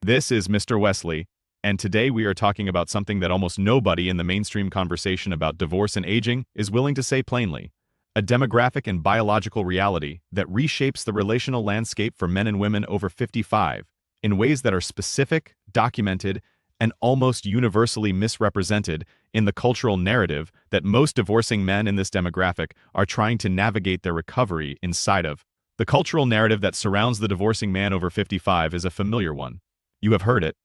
This is Mr. Wesley, and today we are talking about something that almost nobody in the mainstream conversation about divorce and aging is willing to say plainly: a demographic and biological reality that reshapes the relational landscape for men and women over 55 in ways that are specific, documented, and almost universally misrepresented in the cultural narrative that most divorcing men in this demographic are trying to navigate their recovery inside of. The cultural narrative that surrounds the divorcing man over 55 is a familiar one. You have heard it.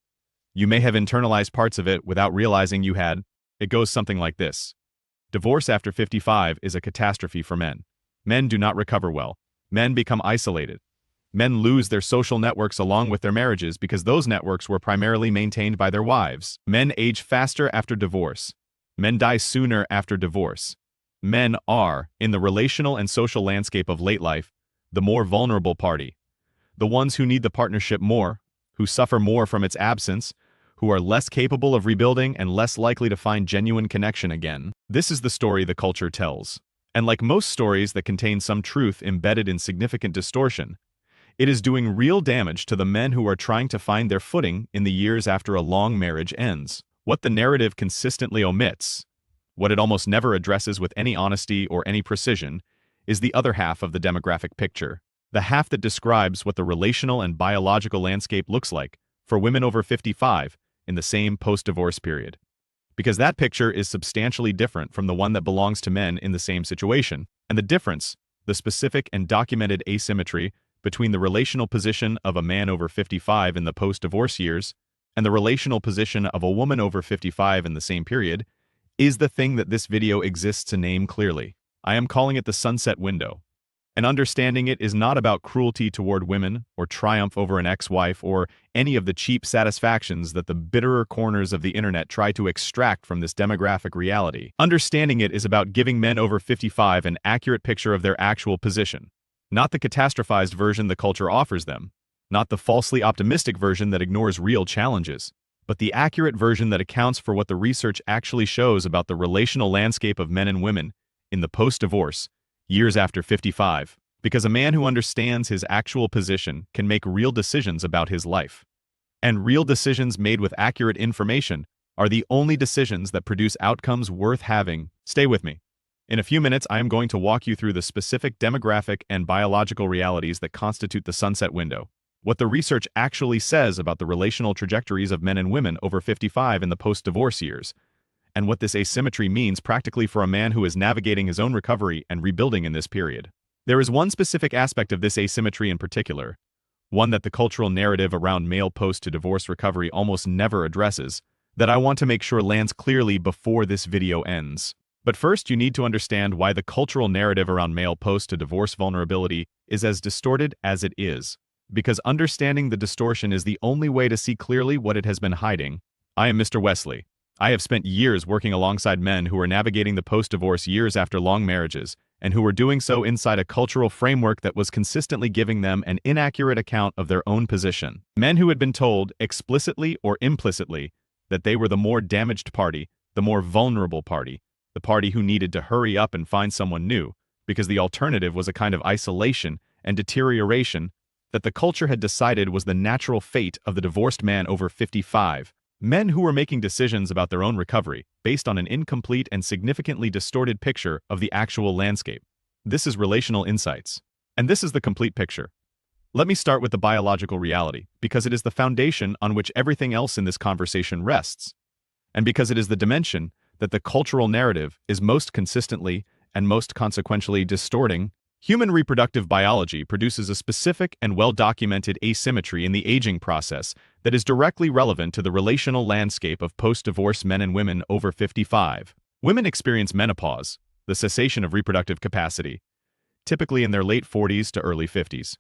You may have internalized parts of it without realizing you had. It goes something like this. Divorce after 55 is a catastrophe for men. Men do not recover well. Men become isolated. Men lose their social networks along with their marriages because those networks were primarily maintained by their wives. Men age faster after divorce. Men die sooner after divorce. Men are, in the relational and social landscape of late life, the more vulnerable party. The ones who need the partnership more, who suffer more from its absence, who are less capable of rebuilding and less likely to find genuine connection again. This is the story the culture tells. And like most stories that contain some truth embedded in significant distortion, it is doing real damage to the men who are trying to find their footing in the years after a long marriage ends. What the narrative consistently omits, what it almost never addresses with any honesty or any precision, is the other half of the demographic picture. The half that describes what the relational and biological landscape looks like for women over 55 in the same post-divorce period. Because that picture is substantially different from the one that belongs to men in the same situation, and the difference, the specific and documented asymmetry between the relational position of a man over 55 in the post-divorce years and the relational position of a woman over 55 in the same period, is the thing that this video exists to name clearly. I am calling it the sunset window. And understanding it is not about cruelty toward women, or triumph over an ex-wife, or any of the cheap satisfactions that the bitterer corners of the internet try to extract from this demographic reality. Understanding it is about giving men over 55 an accurate picture of their actual position. Not the catastrophized version the culture offers them, not the falsely optimistic version that ignores real challenges, but the accurate version that accounts for what the research actually shows about the relational landscape of men and women in the post-divorce years after 55, because a man who understands his actual position can make real decisions about his life. And real decisions made with accurate information are the only decisions that produce outcomes worth having. Stay with me. In a few minutes, I am going to walk you through the specific demographic and biological realities that constitute the sunset window, what the research actually says about the relational trajectories of men and women over 55 in the post-divorce years, and what this asymmetry means practically for a man who is navigating his own recovery and rebuilding in this period. There is one specific aspect of this asymmetry in particular, one that the cultural narrative around male post-to-divorce recovery almost never addresses, that I want to make sure lands clearly before this video ends. But first, you need to understand why the cultural narrative around male post-to-divorce vulnerability is as distorted as it is, because understanding the distortion is the only way to see clearly what it has been hiding. I am Mr. Wesley. I have spent years working alongside men who are navigating the post-divorce years after long marriages, and who were doing so inside a cultural framework that was consistently giving them an inaccurate account of their own position. Men who had been told, explicitly or implicitly, that they were the more damaged party, the more vulnerable party, the party who needed to hurry up and find someone new, because the alternative was a kind of isolation and deterioration that the culture had decided was the natural fate of the divorced man over 55. Men who were making decisions about their own recovery based on an incomplete and significantly distorted picture of the actual landscape. This is Relational Insights. And this is the complete picture. Let me start with the biological reality, because it is the foundation on which everything else in this conversation rests, and because it is the dimension that the cultural narrative is most consistently and most consequentially distorting. Human reproductive biology produces a specific and well-documented asymmetry in the aging process that is directly relevant to the relational landscape of post-divorce men and women over 55. Women experience menopause, the cessation of reproductive capacity, typically in their late 40s to early 50s.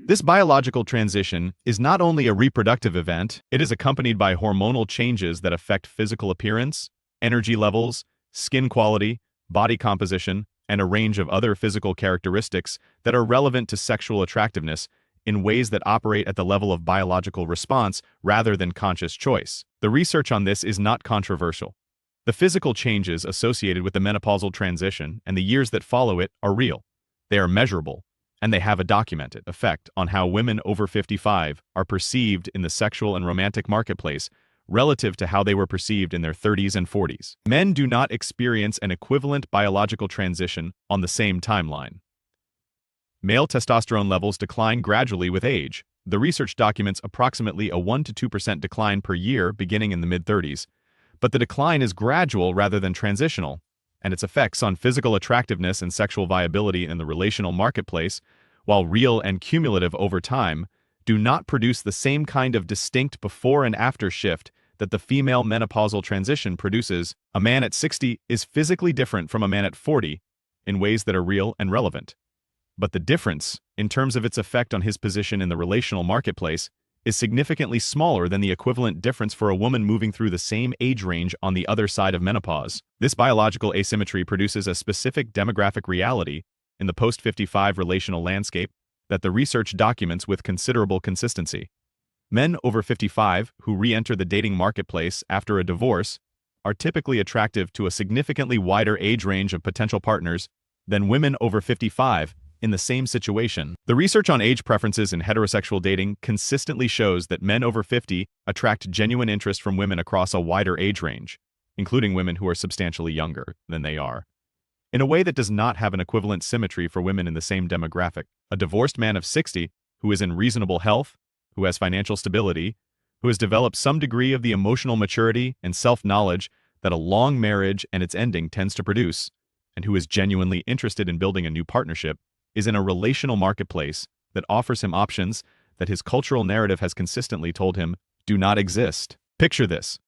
This biological transition is not only a reproductive event, it is accompanied by hormonal changes that affect physical appearance, energy levels, skin quality, body composition, and a range of other physical characteristics that are relevant to sexual attractiveness in ways that operate at the level of biological response rather than conscious choice. The research on this is not controversial. The physical changes associated with the menopausal transition and the years that follow it are real. They are measurable, and they have a documented effect on how women over 55 are perceived in the sexual and romantic marketplace relative to how they were perceived in their 30s and 40s. Men do not experience an equivalent biological transition on the same timeline. Male testosterone levels decline gradually with age. The research documents approximately a 1 to 2% decline per year beginning in the mid-30s, but the decline is gradual rather than transitional, and its effects on physical attractiveness and sexual viability in the relational marketplace, while real and cumulative over time, do not produce the same kind of distinct before and after shift that the female menopausal transition produces. A man at 60 is physically different from a man at 40 in ways that are real and relevant. But the difference, in terms of its effect on his position in the relational marketplace, is significantly smaller than the equivalent difference for a woman moving through the same age range on the other side of menopause. This biological asymmetry produces a specific demographic reality in the post-55 relational landscape that the research documents with considerable consistency. Men over 55 who re-enter the dating marketplace after a divorce are typically attractive to a significantly wider age range of potential partners than women over 55 in the same situation. The research on age preferences in heterosexual dating consistently shows that men over 50 attract genuine interest from women across a wider age range, including women who are substantially younger than they are, in a way that does not have an equivalent symmetry for women in the same demographic. A divorced man of 60 who is in reasonable health, who has financial stability, who has developed some degree of the emotional maturity and self-knowledge that a long marriage and its ending tends to produce, and who is genuinely interested in building a new partnership, is in a relational marketplace that offers him options that his cultural narrative has consistently told him do not exist. Picture this.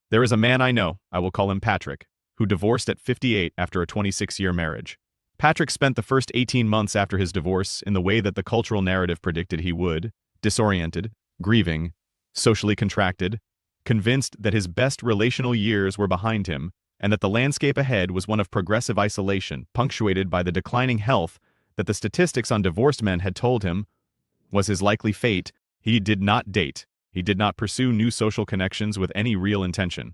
There is a man I know, I will call him Patrick, who divorced at 58 after a 26-year marriage. Patrick spent the first 18 months after his divorce in the way that the cultural narrative predicted he would: disoriented, grieving, socially contracted, convinced that his best relational years were behind him and that the landscape ahead was one of progressive isolation, punctuated by the declining health that the statistics on divorced men had told him was his likely fate. He did not date. He did not pursue new social connections with any real intention.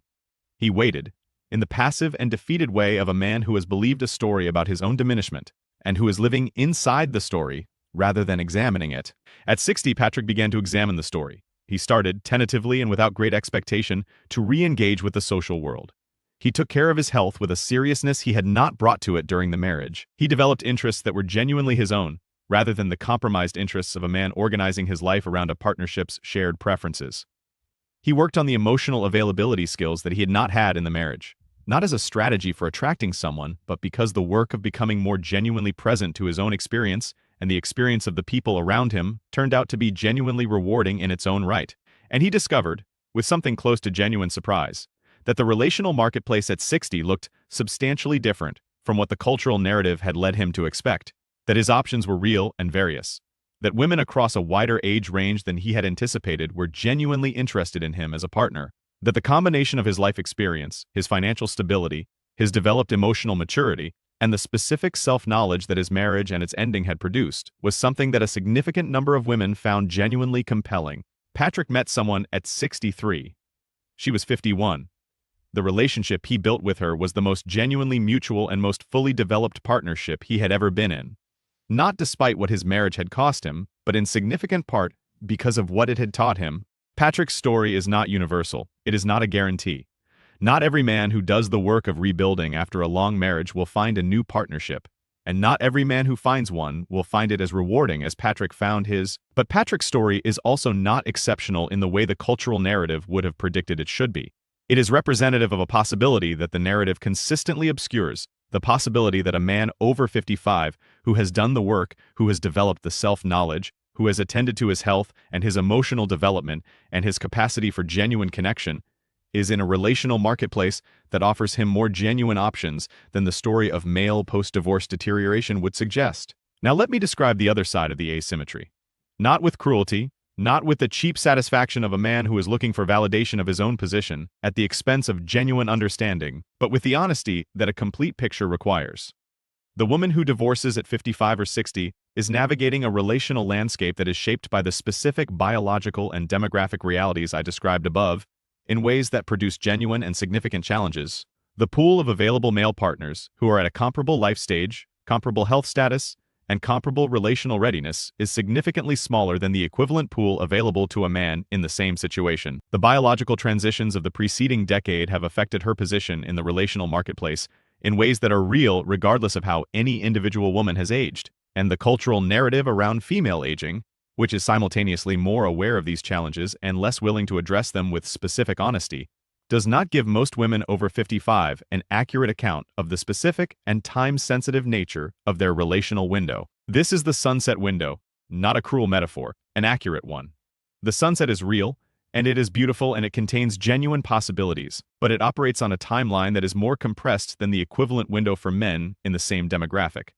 He waited, in the passive and defeated way of a man who has believed a story about his own diminishment, and who is living inside the story rather than examining it. At 60, Patrick began to examine the story. He started, tentatively and without great expectation, to re-engage with the social world. He took care of his health with a seriousness he had not brought to it during the marriage. He developed interests that were genuinely his own, rather than the compromised interests of a man organizing his life around a partnership's shared preferences. He worked on the emotional availability skills that he had not had in the marriage, not as a strategy for attracting someone, but because the work of becoming more genuinely present to his own experience and the experience of the people around him turned out to be genuinely rewarding in its own right. And he discovered, with something close to genuine surprise, that the relational marketplace at 60 looked substantially different from what the cultural narrative had led him to expect, that his options were real and various, that women across a wider age range than he had anticipated were genuinely interested in him as a partner, that the combination of his life experience, his financial stability, his developed emotional maturity, and the specific self-knowledge that his marriage and its ending had produced was something that a significant number of women found genuinely compelling. Patrick met someone at 63. She was 51. The relationship he built with her was the most genuinely mutual and most fully developed partnership he had ever been in. Not despite what his marriage had cost him, but in significant part because of what it had taught him. Patrick's story is not universal. It is not a guarantee. Not every man who does the work of rebuilding after a long marriage will find a new partnership, and not every man who finds one will find it as rewarding as Patrick found his. But Patrick's story is also not exceptional in the way the cultural narrative would have predicted it should be. It is representative of a possibility that the narrative consistently obscures, the possibility that a man over 55 who has done the work, who has developed the self-knowledge, who has attended to his health and his emotional development and his capacity for genuine connection, is in a relational marketplace that offers him more genuine options than the story of male post-divorce deterioration would suggest. Now let me describe the other side of the asymmetry. Not with cruelty, not with the cheap satisfaction of a man who is looking for validation of his own position at the expense of genuine understanding, but with the honesty that a complete picture requires. The woman who divorces at 55 or 60 is navigating a relational landscape that is shaped by the specific biological and demographic realities I described above, in ways that produce genuine and significant challenges. The pool of available male partners who are at a comparable life stage, comparable health status, and comparable relational readiness is significantly smaller than the equivalent pool available to a man in the same situation. The biological transitions of the preceding decade have affected her position in the relational marketplace in ways that are real regardless of how any individual woman has aged. And the cultural narrative around female aging, which is simultaneously more aware of these challenges and less willing to address them with specific honesty, does not give most women over 55 an accurate account of the specific and time-sensitive nature of their relational window. This is the sunset window, not a cruel metaphor, an accurate one. The sunset is real, and it is beautiful, and it contains genuine possibilities, but it operates on a timeline that is more compressed than the equivalent window for men in the same demographic.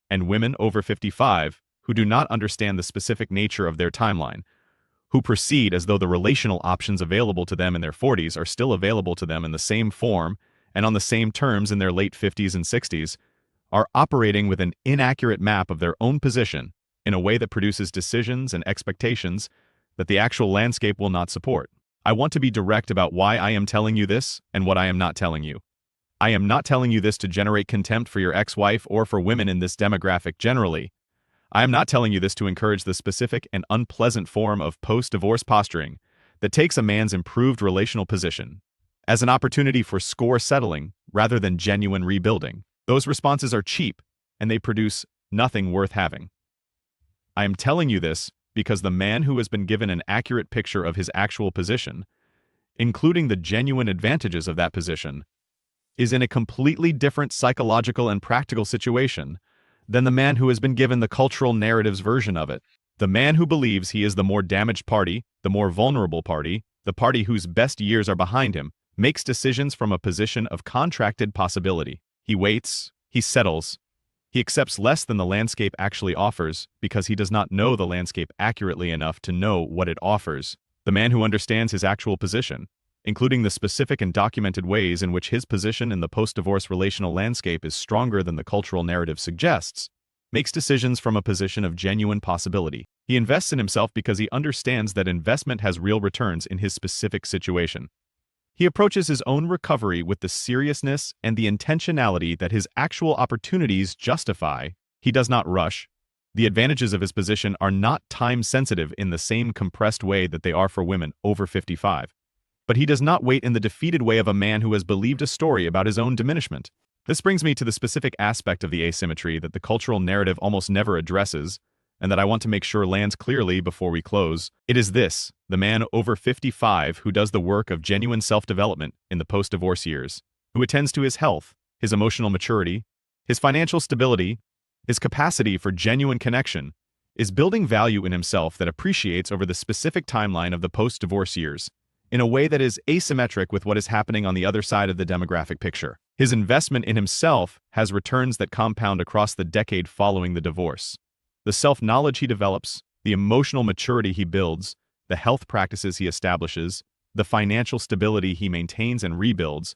And women over 55, who do not understand the specific nature of their timeline, who proceed as though the relational options available to them in their 40s are still available to them in the same form and on the same terms in their late 50s and 60s, are operating with an inaccurate map of their own position in a way that produces decisions and expectations that the actual landscape will not support. I want to be direct about why I am telling you this and what I am not telling you. I am not telling you this to generate contempt for your ex-wife or for women in this demographic generally. I am not telling you this to encourage the specific and unpleasant form of post-divorce posturing that takes a man's improved relational position as an opportunity for score settling rather than genuine rebuilding. Those responses are cheap, and they produce nothing worth having. I am telling you this because the man who has been given an accurate picture of his actual position, including the genuine advantages of that position, is in a completely different psychological and practical situation than the man who has been given the cultural narrative's version of it. The man who believes he is the more damaged party, the more vulnerable party, the party whose best years are behind him, makes decisions from a position of contracted possibility. He waits, he settles, he accepts less than the landscape actually offers because he does not know the landscape accurately enough to know what it offers. The man who understands his actual position, including the specific and documented ways in which his position in the post-divorce relational landscape is stronger than the cultural narrative suggests, makes decisions from a position of genuine possibility. He invests in himself because he understands that investment has real returns in his specific situation. He approaches his own recovery with the seriousness and the intentionality that his actual opportunities justify. He does not rush. The advantages of his position are not time-sensitive in the same compressed way that they are for women over 55. But he does not wait in the defeated way of a man who has believed a story about his own diminishment. This brings me to the specific aspect of the asymmetry that the cultural narrative almost never addresses, and that I want to make sure lands clearly before we close. It is this: the man over 55 who does the work of genuine self-development in the post-divorce years, who attends to his health, his emotional maturity, his financial stability, his capacity for genuine connection, is building value in himself that appreciates over the specific timeline of the post-divorce years, in a way that is asymmetric with what is happening on the other side of the demographic picture. His investment in himself has returns that compound across the decade following the divorce. The self-knowledge he develops, the emotional maturity he builds, the health practices he establishes, the financial stability he maintains and rebuilds,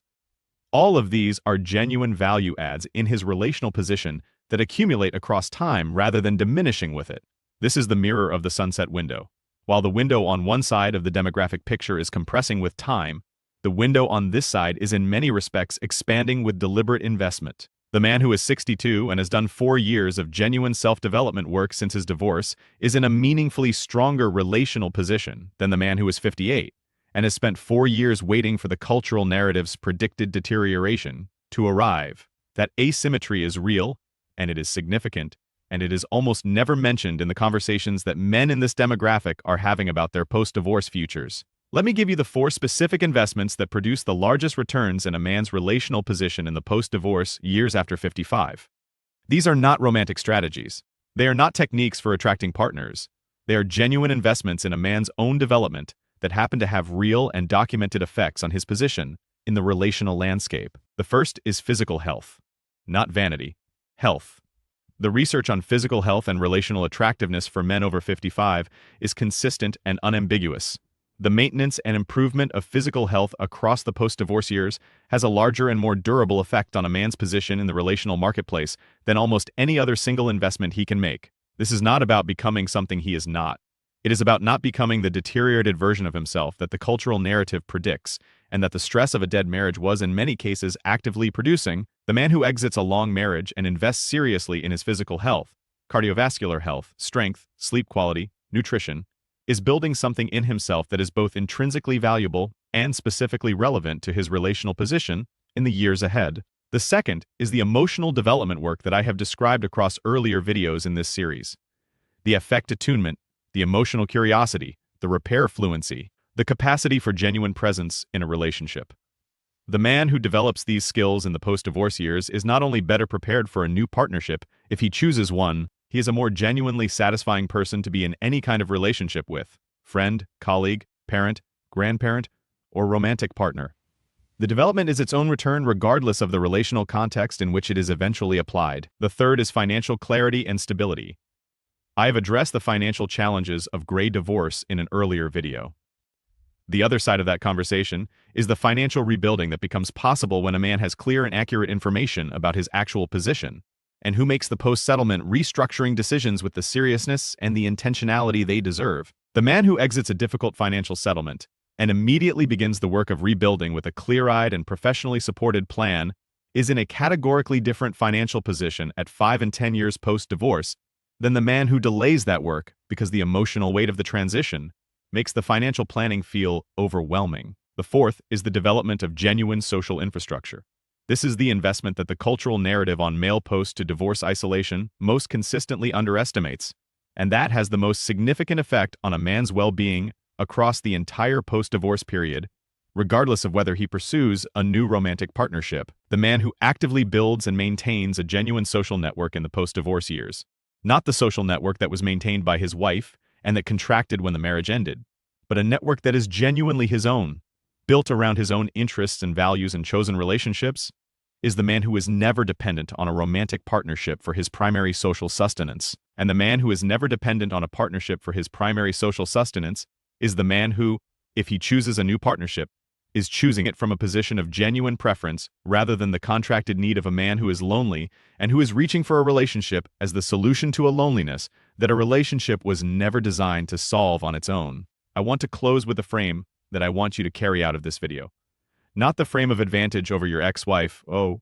all of these are genuine value adds in his relational position that accumulate across time rather than diminishing with it. This is the mirror of the sunset window. While the window on one side of the demographic picture is compressing with time, the window on this side is in many respects expanding with deliberate investment. The man who is 62 and has done 4 years of genuine self-development work since his divorce is in a meaningfully stronger relational position than the man who is 58 and has spent 4 years waiting for the cultural narrative's predicted deterioration to arrive. That asymmetry is real, and it is significant, and it is almost never mentioned in the conversations that men in this demographic are having about their post-divorce futures. Let me give you the 4 specific investments that produce the largest returns in a man's relational position in the post-divorce years after 55. These are not romantic strategies. They are not techniques for attracting partners. They are genuine investments in a man's own development that happen to have real and documented effects on his position in the relational landscape. The first is physical health, not vanity. Health. The research on physical health and relational attractiveness for men over 55 is consistent and unambiguous. The maintenance and improvement of physical health across the post-divorce years has a larger and more durable effect on a man's position in the relational marketplace than almost any other single investment he can make. This is not about becoming something he is not. It is about not becoming the deteriorated version of himself that the cultural narrative predicts, and that the stress of a dead marriage was in many cases actively producing. The man who exits a long marriage and invests seriously in his physical health cardiovascular health, strength, sleep quality, nutrition, is building something in himself that is both intrinsically valuable and specifically relevant to his relational position in the years ahead. The second is the emotional development work that I have described across earlier videos in this series. The affect attunement, the emotional curiosity, the repair fluency, the capacity for genuine presence in a relationship. The man who develops these skills in the post-divorce years is not only better prepared for a new partnership, if he chooses one, he is a more genuinely satisfying person to be in any kind of relationship with: friend, colleague, parent, grandparent, or romantic partner. The development is its own return regardless of the relational context in which it is eventually applied. The third is financial clarity and stability. I have addressed the financial challenges of gray divorce in an earlier video. The other side of that conversation is the financial rebuilding that becomes possible when a man has clear and accurate information about his actual position, and who makes the post-settlement restructuring decisions with the seriousness and the intentionality they deserve. The man who exits a difficult financial settlement and immediately begins the work of rebuilding with a clear-eyed and professionally supported plan is in a categorically different financial position at 5 and 10 years post-divorce than the man who delays that work because the emotional weight of the transition makes the financial planning feel overwhelming. The fourth is the development of genuine social infrastructure. This is the investment that the cultural narrative on male post-to-divorce isolation most consistently underestimates, and that has the most significant effect on a man's well-being across the entire post-divorce period, regardless of whether he pursues a new romantic partnership. The man who actively builds and maintains a genuine social network in the post-divorce years. Not the social network that was maintained by his wife and that contracted when the marriage ended, but a network that is genuinely his own, built around his own interests and values and chosen relationships, is the man who is never dependent on a romantic partnership for his primary social sustenance. And the man who is never dependent on a partnership for his primary social sustenance is the man who, if he chooses a new partnership, is choosing it from a position of genuine preference rather than the contracted need of a man who is lonely and who is reaching for a relationship as the solution to a loneliness that a relationship was never designed to solve on its own. I want to close with a frame that I want you to carry out of this video. Not the frame of advantage over your ex-wife, oh,